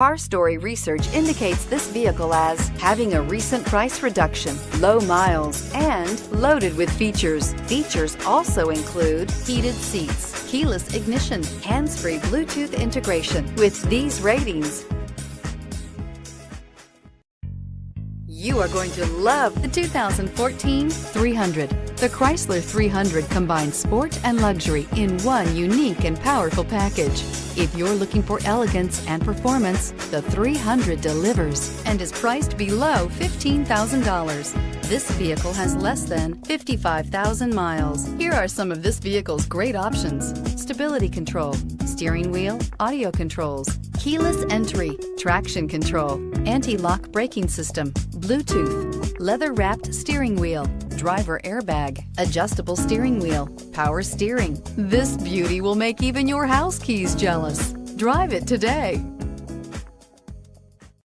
Car Story research indicates this vehicle as having a recent price reduction, low miles, and loaded with features. Features also include heated seats, keyless ignition, hands-free Bluetooth integration. With these ratings, you are going to love the 2014 300. The Chrysler 300 combines sport and luxury in one unique and powerful package. If you're looking for elegance and performance, the 300 delivers and is priced below $15,000. This vehicle has less than 55,000 miles. Here are some of this vehicle's great options: stability control, steering wheel audio controls, keyless entry, traction control, anti-lock braking system, Bluetooth, leather-wrapped steering wheel, driver airbag, adjustable steering wheel, power steering. This beauty will make even your house keys jealous. Drive it today.